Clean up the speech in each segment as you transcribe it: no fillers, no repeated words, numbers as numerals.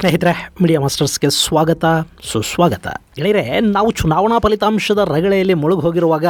ಸ್ನೇಹಿತರೆ, ಮೀಡಿಯಾ ಮಾಸ್ಟರ್ಸ್ಗೆ ಸ್ವಾಗತ ಸುಸ್ವಾಗತ. ಗೆಳೆಯರೆ, ನಾವು ಚುನಾವಣಾ ಫಲಿತಾಂಶದ ರಗಳೆಯಲ್ಲಿ ಮುಳುಗಿ ಹೋಗಿರುವಾಗ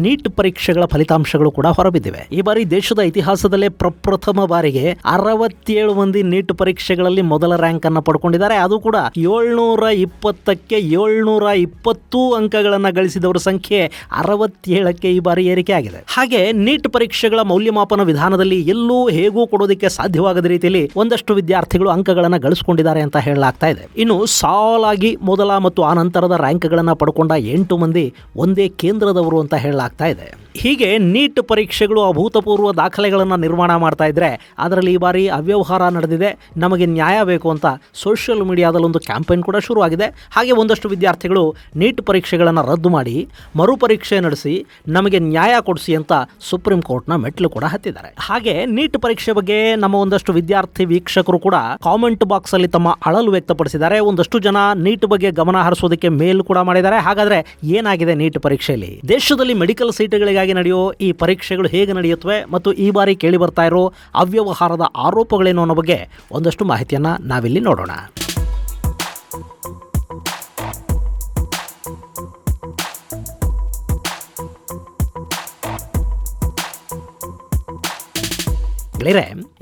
ನೀಟ್ ಪರೀಕ್ಷೆಗಳ ಫಲಿತಾಂಶಗಳು ಕೂಡ ಹೊರಬಿದ್ದಿವೆ. ಈ ಬಾರಿ ದೇಶದ ಇತಿಹಾಸದಲ್ಲೇ ಪ್ರಪ್ರಥಮ ಬಾರಿಗೆ 67 ಮಂದಿ ನೀಟ್ ಪರೀಕ್ಷೆಗಳಲ್ಲಿ ಮೊದಲ ರ್ಯಾಂಕ್ ಅನ್ನು ಪಡ್ಕೊಂಡಿದ್ದಾರೆ. ಅದು ಕೂಡ 720ಕ್ಕೆ 720 ಅಂಕಗಳನ್ನು ಗಳಿಸಿದವರ ಸಂಖ್ಯೆ 67ಕ್ಕೆ ಈ ಬಾರಿ ಏರಿಕೆ ಆಗಿದೆ. ಹಾಗೆ ನೀಟ್ ಪರೀಕ್ಷೆಗಳ ಮೌಲ್ಯಮಾಪನ ವಿಧಾನದಲ್ಲಿ ಎಲ್ಲೂ ಹೇಗೂ ಕೊಡೋದಕ್ಕೆ ಸಾಧ್ಯವಾಗದ ರೀತಿಯಲ್ಲಿ ಒಂದಷ್ಟು ವಿದ್ಯಾರ್ಥಿಗಳು ಅಂಕಗಳನ್ನು ಗಳಿಸಿಕೊಂಡಿದ್ದಾರೆ ಅಂತ ಹೇಳಲಾಗ್ತಾ ಇದೆ. ಇನ್ನು ಸಾಲಾಗಿ ಮೊದಲ ಮತ್ತು ಆನಂತರದ ರ್ಯಾಂಕ್ಗಳನ್ನು ಪಡ್ಕೊಂಡ 8 ಮಂದಿ ಒಂದೇ ಕೇಂದ್ರದವರು ಅಂತ ಹೇಳಲಾಗ್ತಾ ಇದೆ. ಹೀಗೆ ನೀಟ್ ಪರೀಕ್ಷೆಗಳು ಅಭೂತಪೂರ್ವ ದಾಖಲೆಗಳನ್ನು ನಿರ್ಮಾಣ ಮಾಡ್ತಾ ಇದ್ರೆ ಅದರಲ್ಲಿ ಈ ಬಾರಿ ಅವ್ಯವಹಾರ ನಡೆದಿದೆ, ನಮಗೆ ನ್ಯಾಯ ಬೇಕು ಅಂತ ಸೋಷಿಯಲ್ ಮೀಡಿಯಾದಲ್ಲಿ ಒಂದು ಕ್ಯಾಂಪೇನ್ ಕೂಡ ಶುರುವಾಗಿದೆ. ಹಾಗೆ ಒಂದಷ್ಟು ವಿದ್ಯಾರ್ಥಿಗಳು ನೀಟ್ ಪರೀಕ್ಷೆಗಳನ್ನು ರದ್ದು ಮಾಡಿ ಮರುಪರೀಕ್ಷೆ ನಡೆಸಿ ನಮಗೆ ನ್ಯಾಯ ಕೊಡಿಸಿ ಅಂತ ಸುಪ್ರೀಂ ಕೋರ್ಟ್ನ ಮೆಟ್ಲು ಕೂಡ ಹತ್ತಿದ್ದಾರೆ. ಹಾಗೆ ನೀಟ್ ಪರೀಕ್ಷೆ ಬಗ್ಗೆ ನಮ್ಮ ಒಂದಷ್ಟು ವಿದ್ಯಾರ್ಥಿ ವೀಕ್ಷಕರು ಕೂಡ ಕಾಮೆಂಟ್ ಬಾಕ್ಸ್ ಅಲ್ಲಿ ತಮ್ಮ ಅಳಲು ವ್ಯಕ್ತಪಡಿಸಿದ್ದಾರೆ. ಒಂದಷ್ಟು ಜನ ನೀಟ್ ಬಗ್ಗೆ ಗಮನ ಹರಿಸೋದಕ್ಕೆ ಮೇಲ್ ಕೂಡ ಮಾಡಿದ್ದಾರೆ. ಹಾಗಾದ್ರೆ ಏನಾಗಿದೆ ನೀಟ್ ಪರೀಕ್ಷೆಯಲ್ಲಿ? ದೇಶದಲ್ಲಿ ಮೆಡಿಕಲ್ ಸೀಟುಗಳಿಗಾಗಿ ನಡೆಯೋ ಈ ಪರೀಕ್ಷೆಗಳು ಹೇಗೆ ನಡೆಯುತ್ತವೆ ಮತ್ತು ಈ ಬಾರಿ ಕೇಳಿ ಬರ್ತಾ ಇರೋ ಅವ್ಯವಹಾರದ ಆರೋಪಗಳೇನು ಅನ್ನೋ ಬಗ್ಗೆ ಒಂದಷ್ಟು ಮಾಹಿತಿಯನ್ನ ನಾವಿಲ್ಲಿ ನೋಡೋಣ.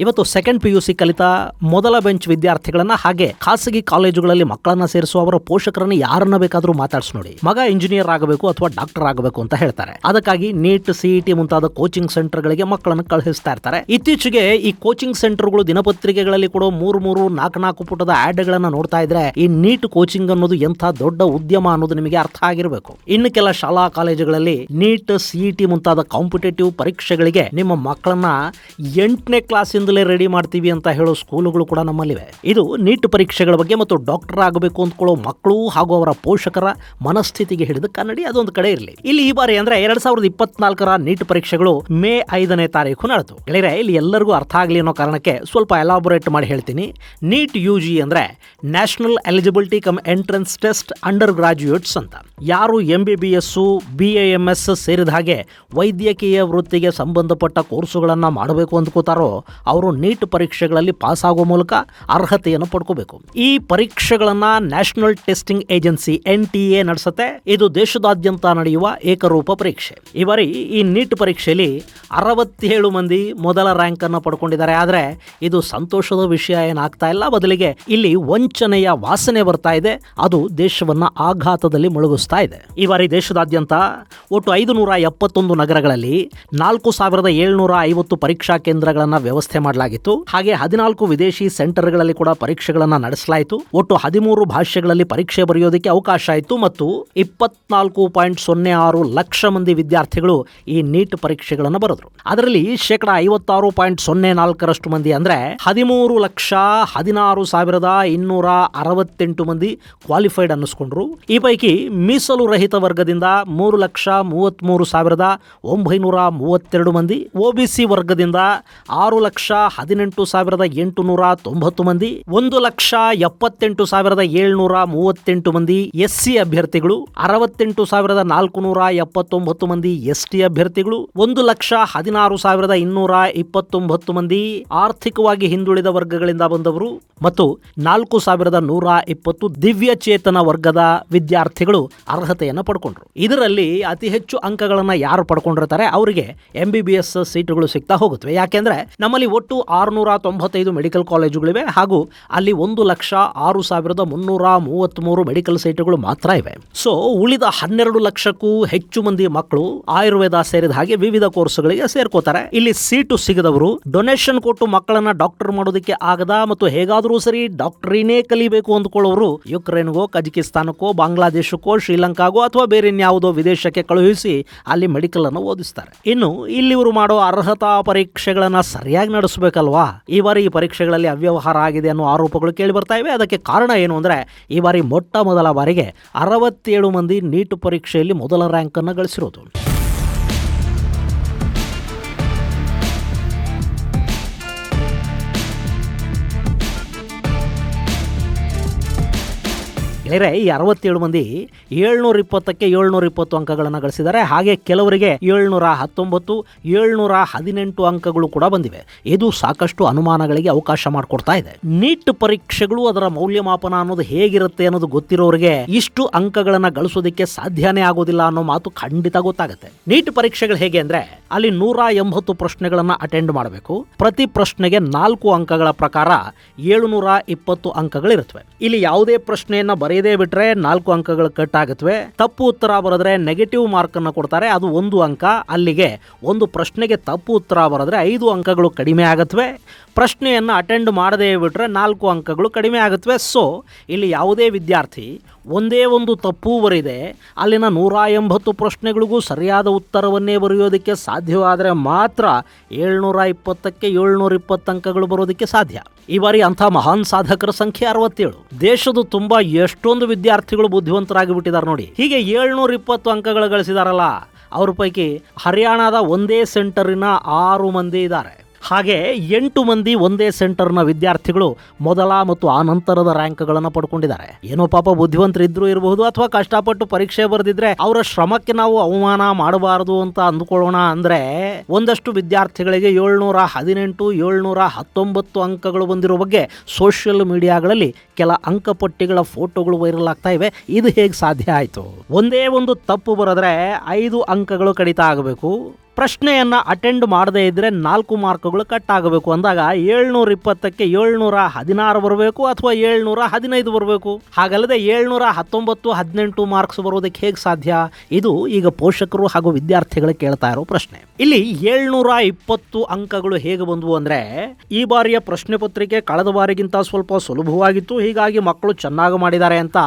ಇವತ್ತು ಸೆಕೆಂಡ್ PUC ಕಲಿತ ಮೊದಲ ಬೆಂಚ್ ವಿದ್ಯಾರ್ಥಿಗಳನ್ನ ಹಾಗೆ ಖಾಸಗಿ ಕಾಲೇಜುಗಳಲ್ಲಿ ಮಕ್ಕಳನ್ನ ಸೇರಿಸುವ ಅವರ ಪೋಷಕರನ್ನ ಯಾರನ್ನ ಬೇಕಾದ್ರೂ ಮಾತಾಡ್ಸಿ ನೋಡಿ, ಮಗ ಇಂಜಿನಿಯರ್ ಆಗಬೇಕು ಅಥವಾ ಡಾಕ್ಟರ್ ಆಗಬೇಕು ಅಂತ ಹೇಳ್ತಾರೆ. ಅದಕ್ಕಾಗಿ ನೀಟ್, CET ಮುಂತಾದ ಕೋಚಿಂಗ್ ಸೆಂಟರ್ಗಳಿಗೆ ಮಕ್ಕಳನ್ನು ಕಳುಹಿಸ್ತಾ ಇರ್ತಾರೆ. ಇತ್ತೀಚೆಗೆ ಈ ಕೋಚಿಂಗ್ ಸೆಂಟರ್ಗಳು ದಿನಪತ್ರಿಕೆಗಳಲ್ಲಿ ಕೂಡ 3-4 ಪುಟದ ಆಡ್ಗಳನ್ನ ನೋಡ್ತಾ ಇದ್ರೆ ಈ ನೀಟ್ ಕೋಚಿಂಗ್ ಅನ್ನೋದು ಎಂಥ ದೊಡ್ಡ ಉದ್ಯಮ ಅನ್ನೋದು ನಿಮಗೆ ಅರ್ಥ ಆಗಿರಬೇಕು. ಇನ್ನು ಕೆಲ ಶಾಲಾ ಕಾಲೇಜುಗಳಲ್ಲಿ ನೀಟ್, CET ಮುಂತಾದ ಕಾಂಪಿಟೇಟಿವ್ ಪರೀಕ್ಷೆಗಳಿಗೆ ನಿಮ್ಮ ಮಕ್ಕಳನ್ನ 8ನೇ ಕ್ಲಾಸಿಂದಲೇ ರೆಡಿ ಮಾಡ್ತೀವಿ ಅಂತ ಹೇಳೋ ಸ್ಕೂಲುಗಳು ಕೂಡ ನಮ್ಮಲ್ಲಿವೆ. ಇದು ನೀಟ್ ಪರೀಕ್ಷೆಗಳ ಬಗ್ಗೆ ಮತ್ತು ಡಾಕ್ಟರ್ ಆಗಬೇಕು ಅಂದ್ಕೊಳ್ಳೋ ಮಕ್ಕಳು ಹಾಗೂ ಅವರ ಪೋಷಕರ ಮನಸ್ಥಿತಿಗೆ ಹಿಡಿದು ಕನ್ನಡಿ. ಅದೊಂದು ಕಡೆ ಇರಲಿ. ಇಲ್ಲಿ ಈ ಬಾರಿ ಅಂದ್ರೆ 2024ರ ನೀಟ್ ಪರೀಕ್ಷೆಗಳು ಮೇ 5ನೇ ತಾರೀಕು ನಡೆದು. ಗೆಳೆಯರೆ, ಇಲ್ಲಿ ಎಲ್ಲರಿಗೂ ಅರ್ಥ ಆಗಲಿ ಅನ್ನೋ ಕಾರಣಕ್ಕೆ ಸ್ವಲ್ಪ ಎಲಾಬೊರೇಟ್ ಮಾಡಿ ಹೇಳ್ತೀನಿ. ನೀಟ್ UG ಅಂದ್ರೆ national eligibility come entrance test under graduates ಅಂತ. ಯಾರು MBBS, BAMS ಸೇರಿದ ಹಾಗೆ ವೈದ್ಯಕೀಯ ವೃತ್ತಿಗೆ ಸಂಬಂಧಪಟ್ಟ ಕೋರ್ಸುಗಳನ್ನ ಮಾಡಬೇಕು ಅಂದ್ಕೋತಾರೋ ಅವರು ನೀಟ್ ಪರೀಕ್ಷೆಗಳಲ್ಲಿ ಪಾಸ್ ಆಗೋ ಮೂಲಕ ಅರ್ಹತೆಯನ್ನು ಪಡ್ಕೋಬೇಕು. ಈ ಪರೀಕ್ಷೆಗಳನ್ನ ನ್ಯಾಷನಲ್ ಟೆಸ್ಟಿಂಗ್ ಏಜೆನ್ಸಿ NTA ನಡೆಸುತ್ತೆ. ಇದು ದೇಶದಾದ್ಯಂತ ನಡೆಯುವ ಏಕರೂಪ ಪರೀಕ್ಷೆ. ಈ ಬಾರಿ ಈ ನೀಟ್ ಪರೀಕ್ಷೆಯಲ್ಲಿ 67 ಮಂದಿ ಮೊದಲ ರ್ಯಾಂಕ್ ಅನ್ನು ಪಡ್ಕೊಂಡಿದ್ದಾರೆ. ಆದ್ರೆ ಇದು ಸಂತೋಷದ ವಿಷಯ ಏನಾಗ್ತಾ ಇಲ್ಲ, ಬದಲಿಗೆ ಇಲ್ಲಿ ವಂಚನೆಯ ವಾಸನೆ ಬರ್ತಾ ಇದೆ. ಅದು ದೇಶವನ್ನ ಆಘಾತದಲ್ಲಿ ಮುಳುಗಿಸ್ತಾ ಇದೆ. ಈ ಬಾರಿ ದೇಶದಾದ್ಯಂತ ಒಟ್ಟು 571 ನಗರಗಳಲ್ಲಿ 4750 ಪರೀಕ್ಷಾ ಕೇಂದ್ರಗಳನ್ನ ವ್ಯವಸ್ಥೆ ಮಾಡಲಾಗಿತ್ತು. ಹಾಗೆ 14 ವಿದೇಶಿ ಸೆಂಟರ್ಗಳಲ್ಲಿ ಕೂಡ ಪರೀಕ್ಷೆಗಳನ್ನ ನಡೆಸಲಾಯಿತು. ಒಟ್ಟು 13 ಭಾಷೆಗಳಲ್ಲಿ ಪರೀಕ್ಷೆ ಬರೆಯೋದಕ್ಕೆ ಅವಕಾಶ ಆಯಿತು ಮತ್ತು 24.06 ಲಕ್ಷ ಮಂದಿ ವಿದ್ಯಾರ್ಥಿಗಳು ಈ ನೀಟ್ ಪರೀಕ್ಷೆಗಳನ್ನು ಬರೆದ್ರು. ಅದರಲ್ಲಿ 56.04% ಮಂದಿ ಅಂದ್ರೆ 13,16,268 ಮಂದಿ ಕ್ವಾಲಿಫೈಡ್ ಅನ್ನಿಸ್ಕೊಂಡ್ರು. ಈ ಪೈಕಿ ಮೀಸಲು ರಹಿತ ವರ್ಗದಿಂದ 3,33,932 ಮಂದಿ, OBC ವರ್ಗದಿಂದ 6,18,890 ಮಂದಿ, 1,78,738 ಮಂದಿ SC ಅಭ್ಯರ್ಥಿಗಳು, 68,479 ಮಂದಿ ST ಅಭ್ಯರ್ಥಿಗಳು, 1,16,229 ಮಂದಿ ಆರ್ಥಿಕವಾಗಿ ಹಿಂದುಳಿದ ವರ್ಗಗಳಿಂದ ಬಂದವರು ಮತ್ತು 4,120 ದಿವ್ಯ ಚೇತನ ವರ್ಗದ ವಿದ್ಯಾರ್ಥಿಗಳು ಅರ್ಹತೆಯನ್ನು ಪಡ್ಕೊಂಡ್ರು. ಇದರಲ್ಲಿ ಅತಿ ಹೆಚ್ಚು ಅಂಕಗಳನ್ನ ಯಾರು ಪಡ್ಕೊಂಡಿರ್ತಾರೆ ಅವರಿಗೆ MBBS ಸೀಟುಗಳು ಸಿಗ್ತಾ ಹೋಗುತ್ತವೆ. ಯಾಕೆಂದ್ರೆ ನಮ್ಮಲ್ಲಿ ಒಟ್ಟು 695 ಮೆಡಿಕಲ್ ಕಾಲೇಜುಗಳಿವೆ ಹಾಗೂ ಅಲ್ಲಿ 1,06,333 ಮೆಡಿಕಲ್ ಸೀಟುಗಳು ಮಾತ್ರ ಇವೆ. ಸೊ ಉಳಿದ 12 ಲಕ್ಷಕ್ಕೂ ಹೆಚ್ಚು ಮಂದಿ ಮಕ್ಕಳು ಆಯುರ್ವೇದ ಸೇರಿದ ಹಾಗೆ ವಿವಿಧ ಕೋರ್ಸ್ಗಳಿಗೆ ಸೇರ್ಕೋತಾರೆ. ಇಲ್ಲಿ ಸೀಟು ಸಿಗದವರು ಡೊನೇಷನ್ ಕೊಟ್ಟು ಮಕ್ಕಳನ್ನ ಡಾಕ್ಟರ್ ಮಾಡೋದಕ್ಕೆ ಆಗದ ಮತ್ತು ಹೇಗಾದ್ರೂ ಸರಿ ಡಾಕ್ಟರಿನೇ ಕಲಿಬೇಕು ಅಂದ್ಕೊಳ್ಳೋರು ಯುಕ್ರೇನ್ಗೋ, ಕಜಕಿಸ್ತಾನಕ್ಕೋ, ಬಾಂಗ್ಲಾದೇಶಕ್ಕೋ, ಶ್ರೀಲಂಕಾಗೋ ಅಥವಾ ಬೇರೆ ಇನ್ಯಾವುದೋ ವಿದೇಶಕ್ಕೆ ಕಳುಹಿಸಿ ಅಲ್ಲಿ ಮೆಡಿಕಲ್ ಅನ್ನು ಓದಿಸ್ತಾರೆ. ಇನ್ನು ಇಲ್ಲಿ ಇವರು ಮಾಡೋ ಅರ್ಹತಾ ಪರೀಕ್ಷೆಗಳನ್ನ ಸರಿಯಾಗಿ ನಡೆಸಬೇಕಲ್ವಾ? ಈ ಬಾರಿ ಈ ಪರೀಕ್ಷೆಗಳಲ್ಲಿ ಅವ್ಯವಹಾರ ಆಗಿದೆ ಅನ್ನೋ ಆರೋಪಗಳು ಕೇಳಿ ಬರ್ತಾ ಇವೆ. ಅದಕ್ಕೆ ಕಾರಣ ಏನು ಅಂದ್ರೆ ಈ ಬಾರಿ ಮೊಟ್ಟ ಮೊದಲ ಬಾರಿಗೆ 67 ಮಂದಿ ನೀಟ್ ಪರೀಕ್ಷೆಯಲ್ಲಿ ಮೊದಲ ರ್ಯಾಂಕ್ ಅನ್ನು ಗಳಿಸಿರೋದು. ಗೆಳೆಯರೆ, ಈ 67 ಮಂದಿ 720ಕ್ಕೆ 720 ಅಂಕಗಳನ್ನು ಗಳಿಸಿದ್ದಾರೆ. ಹಾಗೆ ಕೆಲವರಿಗೆ 719, 718 ಅಂಕಗಳು ಕೂಡ ಬಂದಿವೆ. ಇದು ಸಾಕಷ್ಟು ಅನುಮಾನಗಳಿಗೆ ಅವಕಾಶ ಮಾಡಿಕೊಡ್ತಾ ಇದೆ. ನೀಟ್ ಪರೀಕ್ಷೆಗಳು, ಅದರ ಮೌಲ್ಯಮಾಪನ ಅನ್ನೋದು ಹೇಗಿರುತ್ತೆ ಅನ್ನೋದು ಗೊತ್ತಿರೋರಿಗೆ ಇಷ್ಟು ಅಂಕಗಳನ್ನು ಗಳಿಸೋದಕ್ಕೆ ಸಾಧ್ಯನೇ ಆಗೋದಿಲ್ಲ ಅನ್ನೋ ಮಾತು ಖಂಡಿತ ಗೊತ್ತಾಗುತ್ತೆ. ನೀಟ್ ಪರೀಕ್ಷೆಗಳು ಹೇಗೆ ಅಂದ್ರೆ, ಅಲ್ಲಿ 180 ಪ್ರಶ್ನೆಗಳನ್ನ ಅಟೆಂಡ್ ಮಾಡಬೇಕು. ಪ್ರತಿ ಪ್ರಶ್ನೆಗೆ 4 ಅಂಕಗಳ ಪ್ರಕಾರ 720 ಅಂಕಗಳಿರುತ್ತವೆ. ಇಲ್ಲಿ ಯಾವುದೇ ಪ್ರಶ್ನೆಯನ್ನ ಬರೆಯದೇ ಬಿಟ್ರೆ 4 ಅಂಕಗಳು ಕಟ್ ಆಗುತ್ತವೆ. ತಪ್ಪು ಉತ್ತರ ಬರೆದ್ರೆ ನೆಗೆಟಿವ್ ಮಾರ್ಕ್ ಅನ್ನು ಕೊಡ್ತಾರೆ, ಅದು 1 ಅಂಕ. ಅಲ್ಲಿಗೆ ಒಂದು ಪ್ರಶ್ನೆಗೆ ತಪ್ಪು ಉತ್ತರ ಬರೆದ್ರೆ 5 ಅಂಕಗಳು ಕಡಿಮೆ ಆಗುತ್ತವೆ. ಪ್ರಶ್ನೆಯನ್ನು ಅಟೆಂಡ್ ಮಾಡದೇ ಬಿಟ್ರೆ 4 ಅಂಕಗಳು ಕಡಿಮೆ ಆಗುತ್ತವೆ. ಸೊ ಇಲ್ಲಿ ಯಾವುದೇ ವಿದ್ಯಾರ್ಥಿ ಒಂದೇ ಒಂದು ತಪ್ಪು ಬರೆದೆ ಅಲ್ಲಿನ 180 ಪ್ರಶ್ನೆಗಳಿಗೂ ಸರಿಯಾದ ಉತ್ತರವನ್ನೇ ಬರೆಯೋದಕ್ಕೆ ಸಾಧ್ಯವಾದರೆ ಮಾತ್ರ 720ಕ್ಕೆ 720 ಅಂಕಗಳು ಬರೋದಕ್ಕೆ ಸಾಧ್ಯ. ಈ ಬಾರಿ ಅಂಥ ಮಹಾನ್ ಸಾಧಕರ ಸಂಖ್ಯೆ 67. ದೇಶದ ತುಂಬಾ ಎಷ್ಟೊಂದು ವಿದ್ಯಾರ್ಥಿಗಳು ಬುದ್ಧಿವಂತರಾಗಿ ಬಿಟ್ಟಿದ್ದಾರೆ ನೋಡಿ. ಹೀಗೆ 720 ಅಂಕಗಳು ಗಳಿಸಿದಾರಲ್ಲ, ಅವ್ರ ಪೈಕಿ ಹರಿಯಾಣದ ಒಂದೇ ಸೆಂಟರಿನ 6 ಮಂದಿ ಇದ್ದಾರೆ. ಹಾಗೆ 8 ಮಂದಿ ಒಂದೇ ಸೆಂಟರ್ನ ವಿದ್ಯಾರ್ಥಿಗಳು ಮೊದಲ ಮತ್ತು ಆ ನಂತರದ ರ್ಯಾಂಕ್ಗಳನ್ನು ಪಡ್ಕೊಂಡಿದ್ದಾರೆ. ಏನೋ ಪಾಪ ಬುದ್ಧಿವಂತರಿದ್ರು ಇರಬಹುದು, ಅಥವಾ ಕಷ್ಟಪಟ್ಟು ಪರೀಕ್ಷೆ ಬರೆದಿದ್ರೆ ಅವರ ಶ್ರಮಕ್ಕೆ ನಾವು ಅವಮಾನ ಮಾಡಬಾರದು ಅಂತ ಅಂದುಕೊಳ್ಳೋಣ. ಅಂದ್ರೆ ಒಂದಷ್ಟು ವಿದ್ಯಾರ್ಥಿಗಳಿಗೆ 718, 719 ಅಂಕಗಳು ಬಂದಿರೋ ಬಗ್ಗೆ ಸೋಷಿಯಲ್ ಮೀಡಿಯಾಗಳಲ್ಲಿ ಕೆಲ ಅಂಕಪಟ್ಟಿಗಳ ಫೋಟೋಗಳು ವೈರಲ್ ಆಗ್ತಾ ಇವೆ. ಇದು ಹೇಗೆ ಸಾಧ್ಯ ಆಯಿತು? ಒಂದೇ ಒಂದು ತಪ್ಪು ಬರೆದ್ರೆ 5 ಅಂಕಗಳು ಕಡಿತ ಆಗಬೇಕು. ಪ್ರಶ್ನೆಯನ್ನು ಅಟೆಂಡ್ ಮಾಡದೇ ಇದ್ದರೆ 4 ಮಾರ್ಕ್ಗಳು ಕಟ್ ಆಗಬೇಕು. ಅಂದಾಗ 720ಕ್ಕೆ 716 ಬರಬೇಕು, ಅಥವಾ 715 ಬರಬೇಕು. ಹಾಗಲ್ಲದೆ 719, 18 ಮಾರ್ಕ್ಸ್ ಬರೋದಕ್ಕೆ ಹೇಗೆ ಸಾಧ್ಯ? ಇದು ಈಗ ಪೋಷಕರು ಹಾಗೂ ವಿದ್ಯಾರ್ಥಿಗಳು ಕೇಳ್ತಾ ಇರೋ ಪ್ರಶ್ನೆ. ಇಲ್ಲಿ 720 ಅಂಕಗಳು ಹೇಗೆ ಬಂದವು ಅಂದರೆ, ಈ ಬಾರಿಯ ಪ್ರಶ್ನೆ ಪತ್ರಿಕೆ ಕಳೆದ ಬಾರಿಗಿಂತ ಸ್ವಲ್ಪ ಸುಲಭವಾಗಿತ್ತು, ಹೀಗಾಗಿ ಮಕ್ಕಳು ಚೆನ್ನಾಗಿ ಮಾಡಿದ್ದಾರೆ ಅಂತ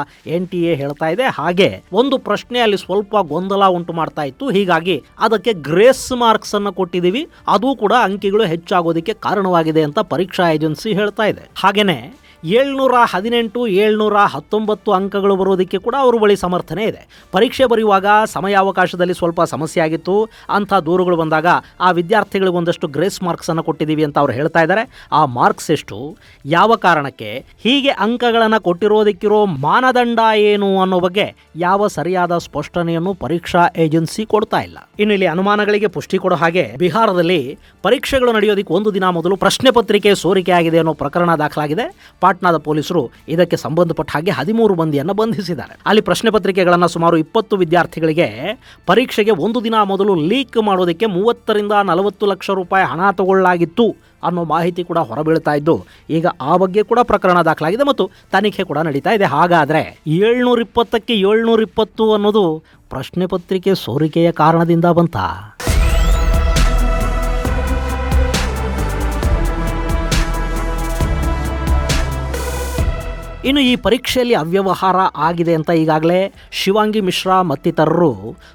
NTA ಹೇಳ್ತಾ ಇದೆ. ಹಾಗೆ ಒಂದು ಪ್ರಶ್ನೆ ಅಲ್ಲಿ ಸ್ವಲ್ಪ ಗೊಂದಲ ಉಂಟು ಮಾಡ್ತಾ ಇತ್ತು, ಹೀಗಾಗಿ ಅದಕ್ಕೆ ಗ್ರೇಸ್ ಮಾರ್ಕ್ಸ್ ಅನ್ನು ಕೊಟ್ಟಿದ್ದೀವಿ, ಅದು ಕೂಡ ಅಂಕಿಗಳು ಹೆಚ್ಚಾಗೋದಕ್ಕೆ ಕಾರಣವಾಗಿದೆ ಅಂತ ಪರೀಕ್ಷಾ ಏಜೆನ್ಸಿ ಹೇಳ್ತಾ ಇದೆ. ಹಾಗೇನೆ 718, 719 ಅಂಕಗಳು ಬರೋದಕ್ಕೆ ಕೂಡ ಅವ್ರ ಬಳಿ ಸಮರ್ಥನೆ ಇದೆ. ಪರೀಕ್ಷೆ ಬರೆಯುವಾಗ ಸಮಯಾವಕಾಶದಲ್ಲಿ ಸ್ವಲ್ಪ ಸಮಸ್ಯೆ ಆಗಿತ್ತು, ಅಂಥ ದೂರುಗಳು ಬಂದಾಗ ಆ ವಿದ್ಯಾರ್ಥಿಗಳಿಗೆ ಒಂದಷ್ಟು ಗ್ರೇಸ್ ಮಾರ್ಕ್ಸ್ ಅನ್ನು ಕೊಟ್ಟಿದ್ದೀವಿ ಅಂತ ಅವ್ರು ಹೇಳ್ತಾ ಇದ್ದಾರೆ. ಆ ಮಾರ್ಕ್ಸ್ ಎಷ್ಟು, ಯಾವ ಕಾರಣಕ್ಕೆ, ಹೀಗೆ ಅಂಕಗಳನ್ನು ಕೊಟ್ಟಿರೋದಕ್ಕಿರೋ ಮಾನದಂಡ ಏನು ಅನ್ನೋ ಬಗ್ಗೆ ಯಾವ ಸರಿಯಾದ ಸ್ಪಷ್ಟನೆಯನ್ನು ಪರೀಕ್ಷಾ ಏಜೆನ್ಸಿ ಕೊಡ್ತಾ ಇಲ್ಲ. ಇನ್ನು ಇಲ್ಲಿ ಅನುಮಾನಗಳಿಗೆ ಪುಷ್ಟಿ ಕೊಡೋ ಹಾಗೆ, ಬಿಹಾರದಲ್ಲಿ ಪರೀಕ್ಷೆಗಳು ನಡೆಯೋದಕ್ಕೆ ಒಂದು ದಿನ ಮೊದಲು ಪ್ರಶ್ನೆ ಪತ್ರಿಕೆ ಸೋರಿಕೆ ಆಗಿದೆ ಅನ್ನೋ ಪ್ರಕರಣ ದಾಖಲಾಗಿದೆ. ಪಾಟ್ನಾದ ಪೊಲೀಸರು ಇದಕ್ಕೆ ಸಂಬಂಧಪಟ್ಟ ಹಾಗೆ 13 ಮಂದಿಯನ್ನು ಬಂಧಿಸಿದ್ದಾರೆ. ಅಲ್ಲಿ ಪ್ರಶ್ನೆ ಪತ್ರಿಕೆಗಳನ್ನು ಸುಮಾರು 20 ವಿದ್ಯಾರ್ಥಿಗಳಿಗೆ ಪರೀಕ್ಷೆಗೆ ಒಂದು ದಿನ ಮೊದಲು ಲೀಕ್ ಮಾಡೋದಕ್ಕೆ 30 ರಿಂದ 40 ಲಕ್ಷ ರೂಪಾಯಿ ಹಣ ತಗೊಳ್ಳಲಾಗಿತ್ತು ಅನ್ನೋ ಮಾಹಿತಿ ಕೂಡ ಹೊರಬೀಳ್ತಾ ಇದ್ದು, ಈಗ ಆ ಬಗ್ಗೆ ಕೂಡ ಪ್ರಕರಣ ದಾಖಲಾಗಿದೆ ಮತ್ತು ತನಿಖೆ ಕೂಡ ನಡೀತಾ ಇದೆ. ಹಾಗಾದರೆ 720ಕ್ಕೆ 720 ಅನ್ನೋದು ಪ್ರಶ್ನೆ ಪತ್ರಿಕೆ ಸೋರಿಕೆಯ ಕಾರಣದಿಂದ ಬಂತಾ? ಇನ್ನು ಈ ಪರೀಕ್ಷೆಯಲ್ಲಿ ಅವ್ಯವಹಾರ ಆಗಿದೆ ಅಂತ ಈಗಾಗಲೇ ಶಿವಾಂಗಿ ಮಿಶ್ರಾ ಮತ್ತಿತರರು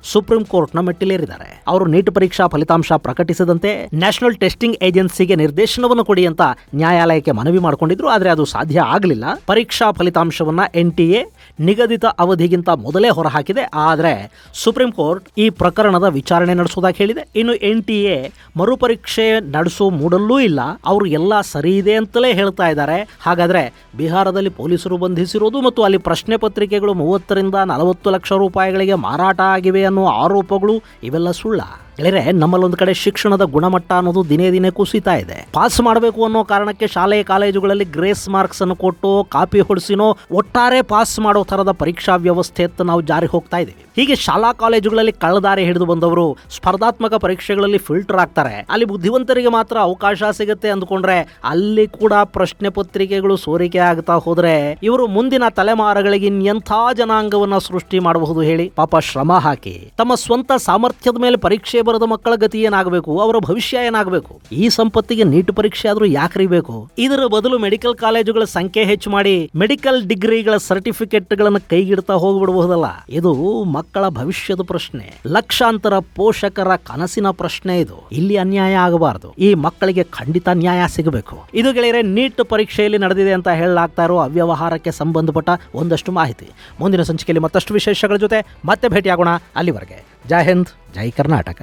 ಸುಪ್ರೀಂ ಕೋರ್ಟ್ನ ಮೆಟ್ಟಿಲೇರಿದ್ದಾರೆ. ಅವರು ನೀಟ್ ಪರೀಕ್ಷಾ ಫಲಿತಾಂಶ ಪ್ರಕಟಿಸದಂತೆ ನ್ಯಾಷನಲ್ ಟೆಸ್ಟಿಂಗ್ ಏಜೆನ್ಸಿಗೆ ನಿರ್ದೇಶನವನ್ನು ಕೊಡಿ ಅಂತ ನ್ಯಾಯಾಲಯಕ್ಕೆ ಮನವಿ ಮಾಡಿಕೊಂಡಿದ್ರು. ಆದರೆ ಅದು ಸಾಧ್ಯ ಆಗಲಿಲ್ಲ. ಪರೀಕ್ಷಾ ಫಲಿತಾಂಶವನ್ನ NTA ನಿಗದಿತ ಅವಧಿಗಿಂತ ಮೊದಲೇ ಹೊರಹಾಕಿದೆ. ಆದರೆ ಸುಪ್ರೀಂ ಕೋರ್ಟ್ ಈ ಪ್ರಕರಣದ ವಿಚಾರಣೆ ನಡೆಸೋದಾಗಿ ಹೇಳಿದೆ. ಇನ್ನು NTA ಮರುಪರೀಕ್ಷೆ ನಡೆಸೋ ಮೂಡಲ್ಲೂ ಇಲ್ಲ, ಅವರು ಎಲ್ಲ ಸರಿ ಇದೆ ಅಂತಲೇ ಹೇಳ್ತಾ ಇದ್ದಾರೆ. ಹಾಗಾದ್ರೆ ಬಿಹಾರದಲ್ಲಿ ಪೊಲೀಸರು ಬಂಧಿಸಿರೋದು ಮತ್ತು ಅಲ್ಲಿ ಪ್ರಶ್ನೆ ಪತ್ರಿಕೆಗಳು 30 ರಿಂದ 40 ಲಕ್ಷ ರೂಪಾಯಿಗಳಿಗೆ ಮಾರಾಟ ಆಗಿವೆ ಅನ್ನೋ ಆರೋಪಗಳು ಇವೆಲ್ಲ ಸುಳ್ಳ? ಗೆಳೆಯರೆ, ನಮ್ಮಲ್ಲೊಂದು ಕಡೆ ಶಿಕ್ಷಣದ ಗುಣಮಟ್ಟ ಅನ್ನೋದು ದಿನೇ ದಿನೇ ಕುಸಿತಾ ಇದೆ. ಪಾಸ್ ಮಾಡಬೇಕು ಅನ್ನೋ ಕಾರಣಕ್ಕೆ ಶಾಲೆ ಕಾಲೇಜುಗಳಲ್ಲಿ ಗ್ರೇಸ್ ಮಾರ್ಕ್ಸ್ ಅನ್ನು ಕೊಟ್ಟು ಕಾಪಿ ಹೊಡಿಸಿನೋ ಒಟ್ಟಾರೆ ಪಾಸ್ ಮಾಡೋ ತರದ ಪರೀಕ್ಷಾ ವ್ಯವಸ್ಥೆ ನಾವು ಜಾರಿ ಹೋಗ್ತಾ ಇದ್ದೀವಿ. ಹೀಗೆ ಶಾಲಾ ಕಾಲೇಜುಗಳಲ್ಲಿ ಕಳ್ಳದಾರಿ ಹಿಡಿದು ಬಂದವರು ಸ್ಪರ್ಧಾತ್ಮಕ ಪರೀಕ್ಷೆಗಳಲ್ಲಿ ಫಿಲ್ಟರ್ ಆಗ್ತಾರೆ. ಅಲ್ಲಿ ಬುದ್ಧಿವಂತರಿಗೆ ಮಾತ್ರ ಅವಕಾಶ ಸಿಗುತ್ತೆ ಅಂದ್ಕೊಂಡ್ರೆ ಅಲ್ಲಿ ಕೂಡ ಪ್ರಶ್ನೆ ಪತ್ರಿಕೆಗಳು ಸೋರಿಕೆ ಆಗ್ತಾ ಹೋದ್ರೆ ಇವರು ಮುಂದಿನ ತಲೆಮಾರುಗಳಿಗೆ ಎಂಥ ಜನಾಂಗವನ್ನ ಸೃಷ್ಟಿ ಮಾಡಬಹುದು ಹೇಳಿ? ಪಾಪ ಶ್ರಮ ಹಾಕಿ ತಮ್ಮ ಸ್ವಂತ ಸಾಮರ್ಥ್ಯದ ಮೇಲೆ ಪರೀಕ್ಷೆ ಬರೆದ ಮಕ್ಕಳ ಗತಿ ಏನಾಗಬೇಕು, ಅವರ ಭವಿಷ್ಯ ಏನಾಗಬೇಕು? ಈ ಸಂಪತ್ತಿಗೆ ನೀಟ್ ಪರೀಕ್ಷೆ ಆದ್ರೂ ಯಾಕ್ರಿ ಬೇಕು? ಇದರ ಬದಲು ಮೆಡಿಕಲ್ ಕಾಲೇಜುಗಳ ಸಂಖ್ಯೆ ಹೆಚ್ಚು ಮಾಡಿ ಮೆಡಿಕಲ್ ಡಿಗ್ರಿಗಳ ಸರ್ಟಿಫಿಕೇಟ್ ಗಳನ್ನು ಕೈಗಿಡ್ತಾ ಹೋಗ್ಬಿಡಬಹುದಲ್ಲ. ಇದು ಮಕ್ಕಳ ಭವಿಷ್ಯದ ಪ್ರಶ್ನೆ, ಲಕ್ಷಾಂತರ ಪೋಷಕರ ಕನಸಿನ ಪ್ರಶ್ನೆ. ಇದು ಇಲ್ಲಿ ಅನ್ಯಾಯ ಆಗಬಾರದು. ಈ ಮಕ್ಕಳಿಗೆ ಖಂಡಿತ ನ್ಯಾಯ ಸಿಗಬೇಕು. ಇದು ಗೆಳೆಯರೆ, ನೀಟ್ ಪರೀಕ್ಷೆಯಲ್ಲಿ ನಡೆದಿದೆ ಅಂತ ಹೇಳಲಾಗ್ತಾ ಇರೋ ಅವ್ಯವಹಾರಕ್ಕೆ ಸಂಬಂಧಪಟ್ಟ ಒಂದಷ್ಟು ಮಾಹಿತಿ. ಮುಂದಿನ ಸಂಚಿಕೆಯಲ್ಲಿ ಮತ್ತಷ್ಟು ವಿಶೇಷಗಳ ಜೊತೆ ಮತ್ತೆ ಭೇಟಿಯಾಗೋಣ. ಅಲ್ಲಿವರೆಗೆ ಜೈ ಹಿಂದ್, ಜೈ ಕರ್ನಾಟಕ.